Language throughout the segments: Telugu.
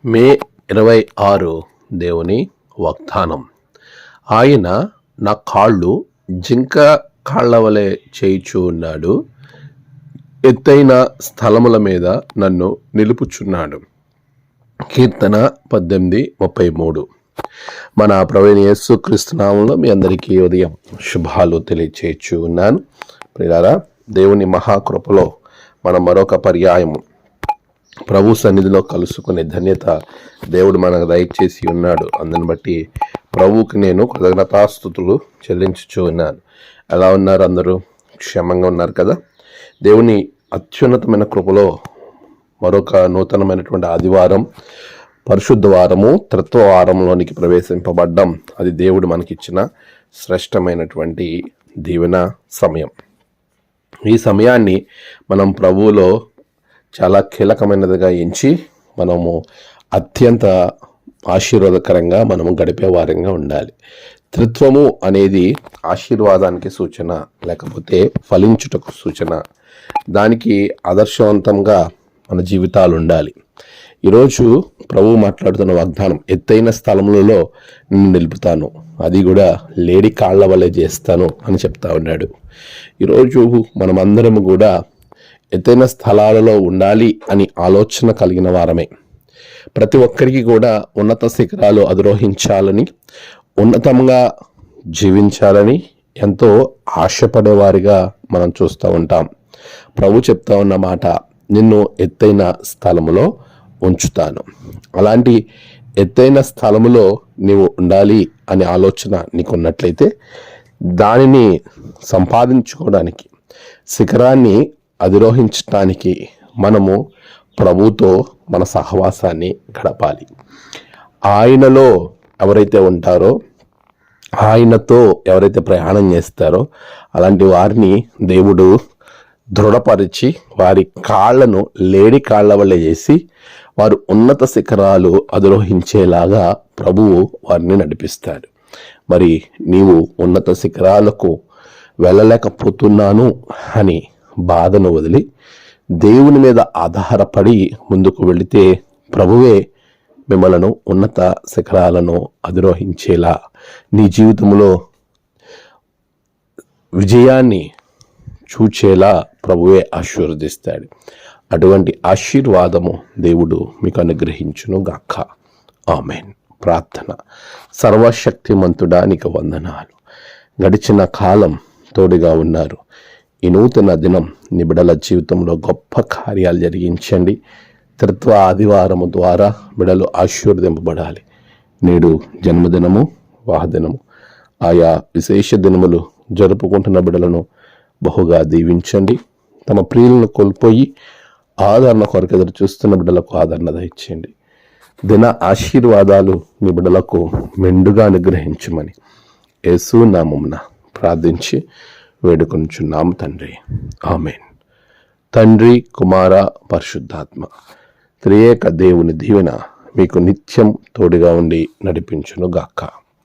మే 26 దేవుని వాగ్దానం. ఆయన నా కాళ్ళు జింక కాళ్ళ వలె చేయిచూ ఉన్నాడు, ఎత్తైన స్థలముల మీద నన్ను నిలుపుచున్నాడు. కీర్తన 18:33. మన ప్రభువైన యేసుక్రీస్తు నామములో మీ అందరికీ ఉదయం శుభాలు తెలియచేయచ్చు ఉన్నాను. ప్రియులారా, దేవుని మహాకృపలో మనం మరొక పర్యాయము ప్రభు సన్నిధిలో కలుసుకునే ధన్యత దేవుడు మనకు దయచేసి ఉన్నాడు. అందుని బట్టి ప్రభువుకి నేను కృతజ్ఞతాస్తుతులు చెల్లించుచూ ఉన్నాను. ఎలా ఉన్నారు? అందరూ క్షేమంగా ఉన్నారు కదా? దేవుని అత్యున్నతమైన కృపలో మరొక నూతనమైనటువంటి ఆదివారం, పరిశుద్ధ వారము, త్రిత్వవారంలోనికి ప్రవేశింపబడ్డం. అది దేవుడు మనకిచ్చిన శ్రేష్టమైనటువంటి దీవెన సమయం. ఈ సమయాన్ని మనం ప్రభువులో చాలా కీలకమైనదిగా ఎంచి మనము అత్యంత ఆశీర్వాదకరంగా మనము గడిపే వారంగా ఉండాలి. త్రిత్వము అనేది ఆశీర్వాదానికి సూచన, లేకపోతే ఫలించుటకు సూచన. దానికి ఆదర్శవంతంగా మన జీవితాలు ఉండాలి. ఈరోజు ప్రభువు మాట్లాడుతున్న వాగ్దానం, ఎత్తైన స్థలములలో నిన్ను నిలుపుతాను, అది కూడా లేడి కాళ్ళ వలె చేస్తాను అని చెప్తా ఉన్నాడు. ఈరోజు మనమందరము కూడా ఎత్తైన స్థలాలలో ఉండాలి అని ఆలోచన కలిగిన వారమే. ప్రతి ఒక్కరికి కూడా ఉన్నత శిఖరాలు అధిరోహించాలని, ఉన్నతంగా జీవించాలని ఎంతో ఆశపడేవారిగా మనం చూస్తూ ఉంటాం. ప్రభు చెప్తా ఉన్న మాట, నిన్ను ఎత్తైన స్థలములో ఉంచుతాను. అలాంటి ఎత్తైన స్థలములో నీవు ఉండాలి అనే ఆలోచన నీకున్నట్లయితే, దానిని సంపాదించుకోవడానికి, శిఖరాన్ని అధిరోహించడానికి మనము ప్రభుతో మన సహవాసాన్ని గడపాలి. ఆయనలో ఎవరైతే ఉంటారో, ఆయనతో ఎవరైతే ప్రయాణం చేస్తారో అలాంటి వారిని దేవుడు దృఢపరిచి వారి కాళ్ళను లేడి కాళ్ళ వల్ల చేసి వారు ఉన్నత శిఖరాలు అధిరోహించేలాగా ప్రభువు వారిని నడిపిస్తాడు. మరి నీవు ఉన్నత శిఖరాలకు వెళ్ళలేకపోతున్నాను అని బాధను వదిలి దేవుని మీద ఆధారపడి ముందుకు వెళితే ప్రభువే మిమ్మలను ఉన్నత శిఖరాలను అధిరోహించేలా, నీ జీవితంలో విజయాన్ని చూచేలా ప్రభువే ఆశీర్వదిస్తాడు. అటువంటి ఆశీర్వాదము దేవుడు మీకు అనుగ్రహించును గాక. ఆమేన్. ప్రార్థన. సర్వశక్తిమంతుడా, నీకు వందనాలు. గడిచిన కాలం తోడుగా ఉన్నారు. ఈ నూతన దినం నీ బిడ్డల జీవితంలో గొప్ప కార్యాలు జరిగించండి. త్రిత్వ ఆదివారము ద్వారా బిడ్డలు ఆశీర్వదింపబడాలి. నేడు జన్మదినము, వాహదినము, ఆయా విశేష దినములు జరుపుకుంటున్న బిడ్డలను బహుగా దీవించండి. తమ ప్రియులను కోల్పోయి ఆదరణ కొరకు ఎదురు చూస్తున్న బిడ్డలకు ఆదరణ దయచేయండి. దిన ఆశీర్వాదాలు నీ బిడ్డలకు మెండుగా అనుగ్రహించమని యేసు నామమున ప్రార్థించి వేడుకొనుచున్నాము తండ్రి. ఆమేన్. తండ్రి, కుమార, పరిశుద్ధాత్మ త్రియేక దేవుని దీవెన మీకు నిత్యం తోడుగా ఉండి నడిపించును గాక.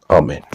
ఆమేన్.